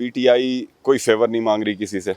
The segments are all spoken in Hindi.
पीटीआई कोई फेवर नहीं मांग रही किसी से,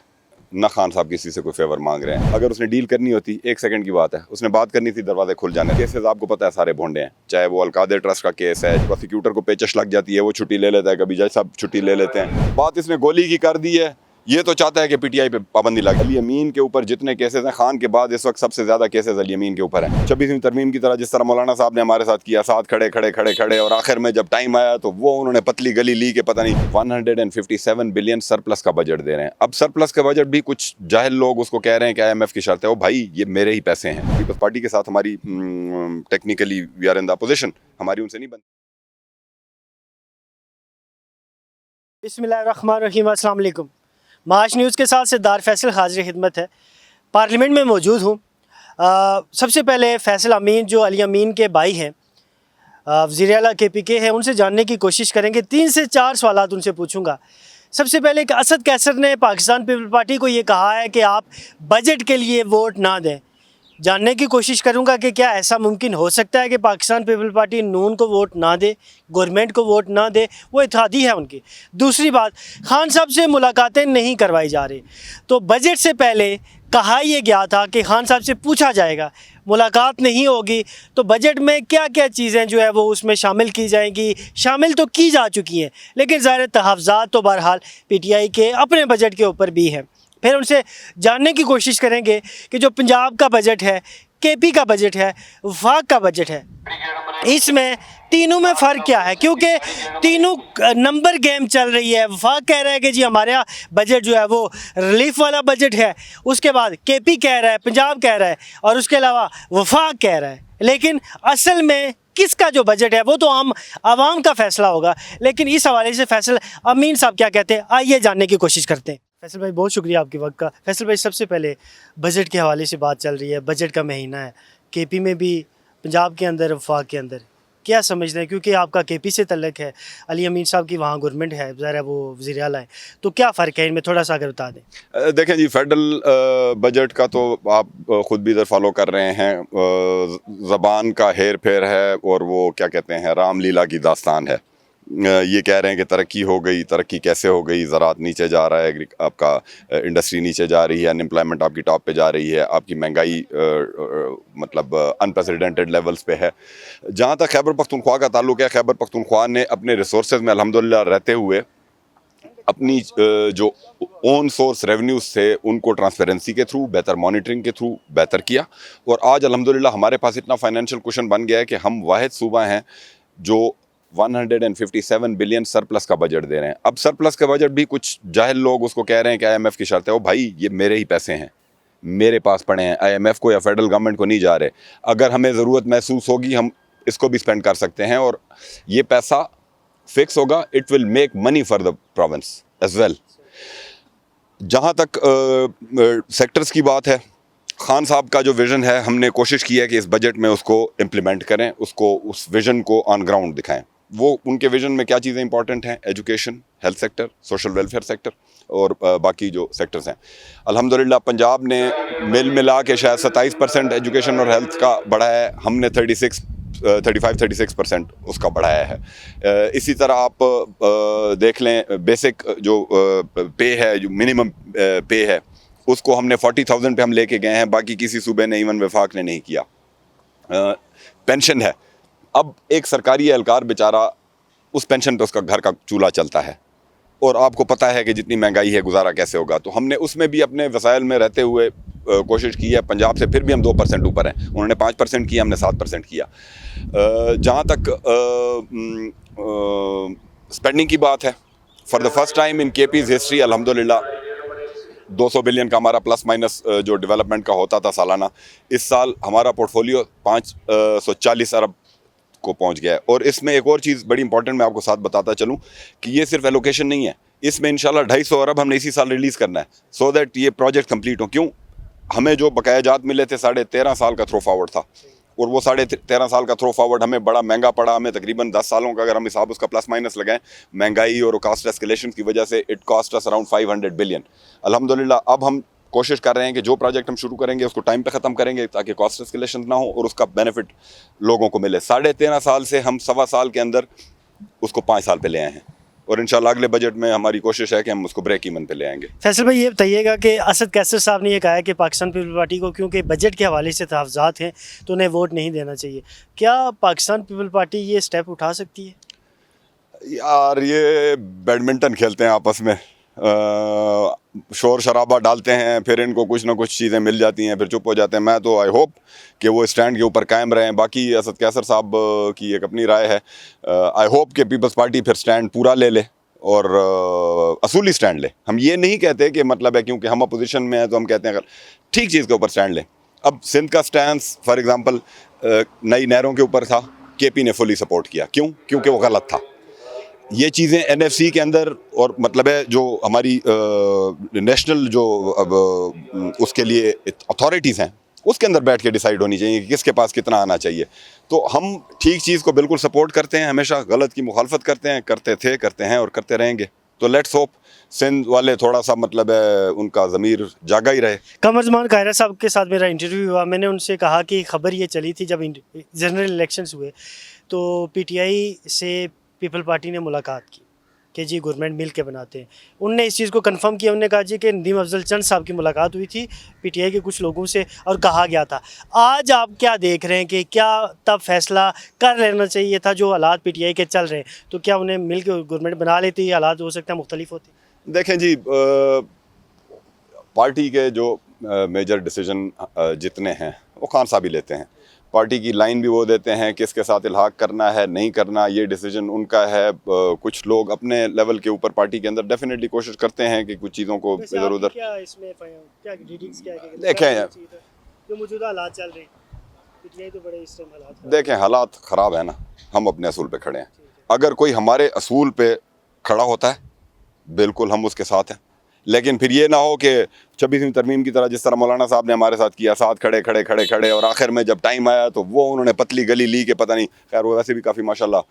ना खान साहब किसी से कोई फेवर मांग रहे हैं। अगर उसने डील करनी होती, 1 सेकंड की बात है, उसने बात करनी थी, दरवाजे खुल जाने। केसेस आपको पता है सारे भोंडे हैं, चाहे वो अलकादर ट्रस्ट का केस है, प्रोसिक्यूटर को पेचश लग जाती है, वो छुट्टी ले लेता है, कभी जज साहब छुट्टी ले लेते हैं। बात इसने गोली की कर दी है, ये तो चाहता है कि पीटीआई पे पाबंदी लगे। अली अमीन के ऊपर जितने केसेस हैं, खान के बाद इस वक्त सबसे ज्यादा केसेस अली अमीन के ऊपर हैं। 26वीं तरमीम की तरह जिस तरह मौलाना साहब ने हमारे साथ किया, साथ खड़े और आखिर में जब टाइम आया तो वो उन्होंने पतली गली ली के पता नहीं 157 बिलियन सरप्लस का बजट दे रहे हैं। अब सरप्लस का बजट भी कुछ जाहिल लोग उसको कह रहे हैं कि IMF की शर्त है। वो भाई ये मेरे ही पैसे हैं। पीपल्स पार्टी के साथ हमारी technically we are in the opposition, हमारी उनसे नहीं बनती। बिस्मिल्लाहिर्रहमानिर्रहीम, अस्सलाम वालेकुम। माश न्यूज़ के साथ सिद्धार्थ फैसल हाजिर खिदमत है। पार्लियामेंट में मौजूद हूँ। सबसे पहले फैसल अमीन जो अली अमीन के भाई हैं, वज़ीर आला KPK हैं, उनसे जानने की कोशिश करेंगे। 3 से 4 सवालात उनसे पूछूंगा। सबसे पहले कि असद कैसर ने पाकिस्तान पीपल पार्टी को ये कहा है कि आप बजट के लिए वोट ना दें। जानने की कोशिश करूंगा कि क्या ऐसा मुमकिन हो सकता है कि पाकिस्तान पीपल पार्टी नून को वोट ना दे, गवर्नमेंट को वोट ना दे, वो इत्तेहादी है उनकी। दूसरी बात, खान साहब से मुलाकातें नहीं करवाई जा रही, तो बजट से पहले कहा यह गया था कि खान साहब से पूछा जाएगा, मुलाकात नहीं होगी तो बजट में क्या क्या चीज़ें जो है वो उसमें शामिल की जाएंगी। शामिल तो की जा चुकी हैं, लेकिन ज़ाहिर तहफ़्ज़ात तो बहरहाल PTI के अपने बजट के ऊपर भी हैं। फिर उनसे जानने की कोशिश करेंगे कि जो पंजाब का बजट है, KP का बजट है, वफाक का बजट है, इसमें तीनों में फ़र्क क्या है, क्योंकि तीनों नंबर गेम चल रही है। वफाक कह रहा है कि जी हमारे यहाँ बजट जो है वो रिलीफ वाला बजट है, उसके बाद KP कह रहा है, पंजाब कह रहा है, और उसके अलावा वफाक कह रहा है। लेकिन असल में किसका जो बजट है वो तो आवाम का फ़ैसला होगा। लेकिन इस हवाले से फैसल अमीन साहब क्या कहते हैं, आइए जानने की कोशिश करते हैं। फैसल भाई बहुत शुक्रिया आपके वक्त का। फैसल भाई सबसे पहले बजट के हवाले से बात चल रही है, बजट का महीना है, KP में भी, पंजाब के अंदर, वफाक के अंदर, क्या समझ रहे हैं? क्योंकि आपका KP से तल्लक है, अली अमीन साहब की वहाँ गवर्नमेंट है, ज़रा वो वज़ीर आला है, तो क्या फ़र्क है इनमें, थोड़ा सा अगर बता दें। देखें जी, फेडरल बजट का तो आप ख़ुद भी इधर फॉलो कर रहे हैं, ज़बान का हेर फेर है और वो क्या कहते हैं, रामलीला की दास्तान है। ये कह रहे हैं कि तरक्की हो गई, तरक्की कैसे हो गई, ज़राअत नीचे जा रहा है, आपका इंडस्ट्री नीचे जा रही है, अनएम्प्लॉयमेंट आपकी टॉप पे जा रही है, आपकी महंगाई मतलब अनप्रेसिडेंटेड लेवल्स पे है। जहाँ तक खैबर पख्तूनख्वा का ताल्लुक है, खैबर पख्तूनख्वा ने अपने रिसोर्सेज में अल्हम्दुलिल्लाह रहते हुए अपनी जो ओन सोर्स रेवेन्यूज़ से उनको ट्रांसपेरेंसी के थ्रू, बेहतर मॉनिटरिंग के थ्रू बेहतर किया। और आज अल्हम्दुलिल्लाह हमारे पास इतना फाइनेंशियल कुशन बन गया है कि हम वाहिद सूबा हैं जो 157 बिलियन सरप्लस का बजट दे रहे हैं। अब सरप्लस का बजट भी कुछ जाहिल लोग उसको कह रहे हैं कि IMF की शर्त है। वो भाई ये मेरे ही पैसे हैं, मेरे पास पड़े हैं, IMF को या फेडरल गवर्नमेंट को नहीं जा रहे। अगर हमें ज़रूरत महसूस होगी हम इसको भी स्पेंड कर सकते हैं और ये पैसा फिक्स होगा। It will make money for the province as well. जहाँ तक सेक्टर्स की बात है, खान साहब का जो विज़न है, हमने कोशिश की है कि इस बजट में उसको इम्प्लीमेंट करें, उसको उस विज़न को ऑन ग्राउंड दिखाएं। वो उनके विज़न में क्या चीज़ें इंपॉर्टेंट हैं, education, health sector, social welfare sector और बाकी जो सेक्टर्स हैं। अल्हम्दुलिल्लाह पंजाब ने मिला के शायद 27% एजुकेशन और हेल्थ का बढ़ाया है, हमने 35-36% उसका बढ़ाया है। इसी तरह आप देख लें, बेसिक जो पे है, जो मिनिमम पे है, उसको हमने 40,000 पे हम लेके गए हैं, बाकी किसी सूबे ने, इवन वफाक ने नहीं किया। पेंशन है, अब एक सरकारी एहलकार बेचारा उस पेंशन पे उसका घर का चूल्हा चलता है और आपको पता है कि जितनी महंगाई है गुजारा कैसे होगा। तो हमने उसमें भी अपने वसाइल में रहते हुए कोशिश की है। पंजाब से फिर भी हम 2% ऊपर हैं, उन्होंने 5% किया, हमने 7% किया। जहाँ तक स्पेंडिंग की बात है, for the first time in KP's history अल्हम्दुलिल्लाह 200 बिलियन का हमारा प्लस माइनस जो डेवलपमेंट का होता था सालाना, इस साल हमारा पोर्टफोलियो 540 अरब को पहुंच गया है। और इसमें एक और चीज़ बड़ी इंपॉर्टेंट मैं आपको साथ बताता चलूं कि ये सिर्फ एलोकेशन नहीं है, इसमें इंशाल्लाह 250 अरब हमने इसी साल रिलीज़ करना है, सो दैट ये प्रोजेक्ट कंप्लीट हो। क्यों, हमें जो बकाया जात मिले थे 13.5 साल का थ्रो फॉरवर्ड था, और वो 13.5 साल का थ्रो फॉरवर्ड हमें बड़ा महंगा पड़ा। हमें तकरीबन 10 सालों का अगर हम हिसाब उसका प्लस माइनस लगाएं, महंगाई और कास्ट एस्केलेशन की वजह से it cost us around 500 billion. अल्हम्दुलिल्लाह अब हम कोशिश कर रहे हैं कि जो प्रोजेक्ट हम शुरू करेंगे उसको टाइम पे ख़त्म करेंगे ताकि कॉस्ट एस्केलेशन ना हो और उसका बेनिफिट लोगों को मिले। 13.5 साल से हम 1.25 साल के अंदर उसको 5 साल पे ले आए हैं। और इंशाल्लाह अगले बजट में हमारी कोशिश है कि हम उसको ब्रेक ईवन पे ले आएंगे। फैसल भाई ये बताइएगा कि असद कैसर साहब ने ये कहा है कि पाकिस्तान पीपल पार्टी को क्योंकि बजट के हवाले से तहफ़्ज़ात हैं तो उन्हें वोट नहीं देना चाहिए। क्या पाकिस्तान पीपल पार्टी ये स्टेप उठा सकती है? यार ये बैडमिंटन खेलते हैं आपस में, शोर शराबा डालते हैं, फिर इनको कुछ ना कुछ चीज़ें मिल जाती हैं, फिर चुप हो जाते हैं। मैं तो आई होप कि वो स्टैंड के ऊपर कायम रहें। बाकी असद कैसर साहब की एक अपनी राय है। आई होप कि पीपल्स पार्टी फिर स्टैंड पूरा ले ले और असूली स्टैंड ले। हम ये नहीं कहते कि मतलब है क्योंकि हम अपोजिशन में हैं तो हम कहते हैं अगर ठीक चीज़ के ऊपर स्टैंड लें। अब सिंध का स्टैंड फॉर एग्ज़ाम्पल नई नहरों के ऊपर था, केपी ने फुली सपोर्ट किया। क्यों? क्योंकि वो गलत था। ये चीज़ें एनएफसी के अंदर और मतलब है जो हमारी नेशनल जो अब उसके लिए अथॉरिटीज़ हैं उसके अंदर बैठ के डिसाइड होनी चाहिए कि किसके पास कितना आना चाहिए। तो हम ठीक चीज़ को बिल्कुल सपोर्ट करते हैं, हमेशा गलत की मुखालफत करते हैं, करते थे, करते हैं और करते रहेंगे। तो लेट्स होप सिंध वाले थोड़ा सा मतलब है उनका ज़मीर जागा ही रहे। कमरजमान कायरा साहब के साथ मेरा इंटरव्यू हुआ, मैंने उनसे कहा कि खबर ये चली थी जब जनरल इलेक्शंस हुए तो पीटीआई से पीपल पार्टी ने मुलाकात की कि जी गवर्नमेंट मिल के बनाते हैं। उनने इस चीज़ को कंफर्म किया, उन्होंने कहा जी कि नदीम अफजल चंद साहब की मुलाकात हुई थी पीटीआई के कुछ लोगों से और कहा गया था। आज आप क्या देख रहे हैं कि क्या तब फैसला कर लेना चाहिए था जो हालात पीटीआई के चल रहे हैं, तो क्या उन्हें मिल के गवर्नमेंट बना लेती, हालात हो सकता है मुख्तलिफ होती? देखें जी, पार्टी के जो मेजर डिसीजन जितने हैं वो खान साहब ही लेते हैं। पार्टी की लाइन भी वो देते हैं, किसके साथ इल्हाक करना है नहीं करना ये डिसीजन उनका है। कुछ लोग अपने लेवल के ऊपर पार्टी के अंदर डेफिनेटली कोशिश करते हैं कि कुछ चीज़ों को इधर उधर देखें। जो मौजूदा हालात चल रहे हैं पीटीआई तो बड़े इस टाइम हालात देखें हालात ख़राब है ना, हम अपने असूल पे खड़े हैं। अगर कोई हमारे असूल पे खड़ा होता है बिल्कुल हम उसके साथ हैं, लेकिन फिर ये ना हो कि 26वीं तरमीम की तरह जिस तरह मौलाना साहब ने हमारे साथ किया, साथ खड़े खड़े खड़े खड़े और आखिर में जब टाइम आया तो वो उन्होंने पतली गली ली के पता नहीं। खैर वो वैसे भी काफ़ी माशाल्लाह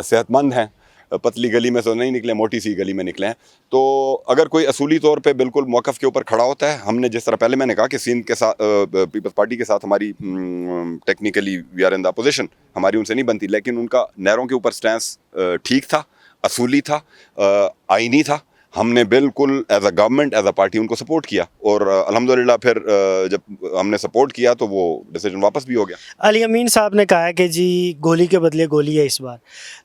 सेहतमंद हैं, पतली गली में से नहीं निकले, मोटी सी गली में निकले हैं। तो अगर कोई असूली तौर पे बिल्कुल मौक़िफ़ के ऊपर खड़ा होता है, हमने जिस तरह पहले मैंने कहा कि सिंध के साथ पीपल्स पार्टी के साथ हमारी technically we are in the opposition, हमारी उनसे नहीं बनती, लेकिन उनका नहरों के ऊपर स्टैंस ठीक था, असूली था, आइनी था। हमने बिल्कुल as a government as a party उनको सपोर्ट किया और अल्हम्दुलिल्लाह फिर जब हमने सपोर्ट किया तो वो डिसीजन वापस भी हो गया। अली अमीन साहब ने कहा है कि जी गोली के बदले गोली है इस बार।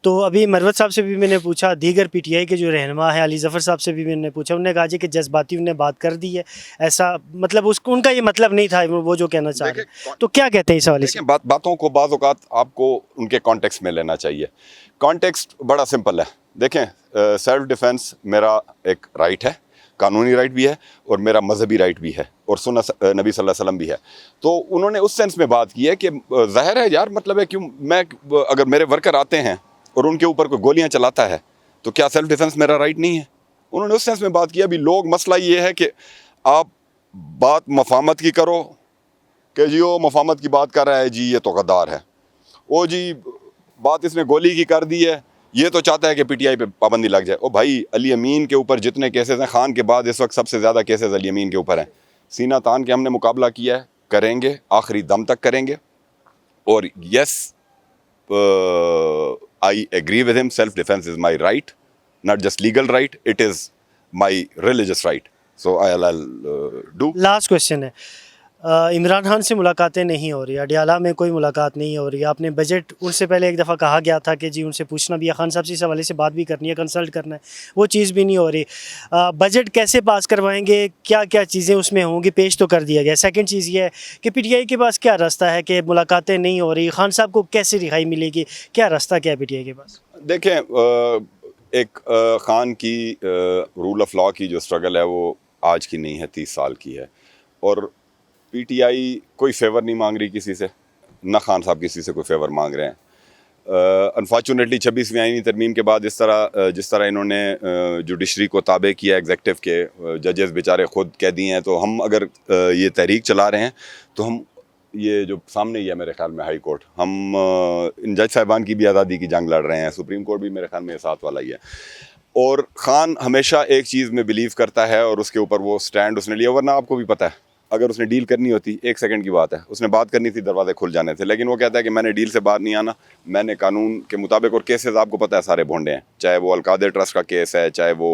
तो अभी मरवत साहब से भी मैंने पूछा, दीगर पीटीआई के जो रहनुमा है अली ज़फ़र साहब से भी मैंने पूछा, उन्होंने कहा जी कि जज्बाती उन्हें बात कर दी है, ऐसा मतलब उसको उनका ये मतलब नहीं था वो जो कहना चाह रहे हैं। तो क्या कहते हैं इस हवाले से? बातों को बाज़ औक़ात आपको उनके कॉन्टेक्स्ट में लेना चाहिए। कॉन्टेक्स्ट बड़ा सिंपल है। देखें सेल्फ़ डिफेंस मेरा एक राइट है, कानूनी राइट भी है और मेरा मजहबी राइट भी है और सुन्नत नबी सल्लल्लाहु अलैहि वसल्लम भी है। तो उन्होंने उस सेंस में बात की है कि ज़ाहिर है यार, मतलब है क्यों मैं अगर मेरे वर्कर आते हैं और उनके ऊपर कोई गोलियां चलाता है तो क्या सेल्फ़ डिफेंस मेरा राइट नहीं है? उन्होंने उस सेंस में बात की। अभी लोग मसला ये है कि आप बात मफामत की करो कि जी वो मफामत की बात कर रहा है जी ये तो गद्दार है, वो जी बात इसने गोली की कर दी है, ये तो चाहता है कि पीटीआई पे पाबंदी लग जाए। ओ भाई, अली अमीन के ऊपर जितने केसेस हैं, खान के बाद इस वक्त सबसे ज़्यादा केसेस अली अमीन के ऊपर हैं। सीना तान के हमने मुकाबला किया है, करेंगे, आखिरी दम तक करेंगे। और yes, I agree with him, self defence is my right, not just legal right, it is my religious right, so I do. Last question है, इमरान खान से मुलाकातें नहीं हो रही, अडियाला में कोई मुलाकात नहीं हो रही। आपने बजट उनसे पहले एक दफ़ा कहा गया था कि जी उनसे पूछना भी है, खान साहब से इस हवाले से बात भी करनी है, कंसल्ट करना है, वो चीज़ भी नहीं हो रही। बजट कैसे पास करवाएंगे, क्या क्या चीज़ें उसमें होंगी, पेश तो कर दिया गया। सेकंड चीज़ ये है कि पीटीआई के पास क्या रास्ता है कि मुलाकातें नहीं हो रही, खान साहब को कैसे रिहाई मिलेगी, क्या रास्ता क्या है पीटीआई के पास? देखें, एक खान की रूल ऑफ लॉ की जो स्ट्रगल है वो आज की नहीं है, 30 साल की है। और पीटीआई कोई फेवर नहीं मांग रही किसी से, ना खान साहब किसी से कोई फेवर मांग रहे हैं। अनफॉर्चुनेटली 26वीं आईनी तरमीम के बाद जिस तरह इन्होंने जुडिशरी को ताबे किया, एग्जेक्टिव के जजेस बेचारे खुद कैदी हैं। तो हम अगर ये तहरीक चला रहे हैं तो हम ये जो सामने ही है मेरे ख्याल में हाई कोर्ट, हम इन जज साहिबान की भी आज़ादी की जंग लड़ रहे हैं। सुप्रीम कोर्ट भी मेरे ख्याल में साथ वाला ही है। और ख़ान हमेशा एक चीज़ में बिलीव करता है और उसके ऊपर वो स्टैंड उसने लिया। वरना आपको भी पता है, अगर उसने डील करनी होती 1 सेकंड की बात है, उसने बात करनी थी, दरवाजे खुल जाने थे। लेकिन वो कहता है कि मैंने डील से बाहर नहीं आना, मैंने कानून के मुताबिक, और केसेस आपको पता है सारे भोंडे हैं, चाहे वो अलकादर ट्रस्ट का केस है, चाहे वो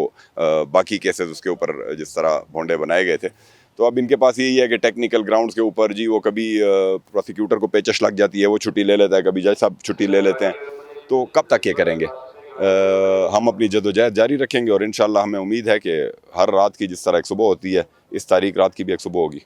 बाकी केसेस उसके ऊपर जिस तरह भोंडे बनाए गए थे। तो अब इनके पास यही है कि टेक्निकल ग्राउंड्स के ऊपर जी वो कभी प्रोसिक्यूटर को पेचश लग जाती है, वो छुट्टी ले लेता है, कभी जज साहब छुट्टी ले लेते हैं। तो कब तक ये करेंगे? हम अपनी जदोजहद जारी रखेंगे और इंशाल्लाह हमें उम्मीद है कि हर रात की जिस तरह एक सुबह होती है, इस तारीख रात की भी एक सुबह होगी।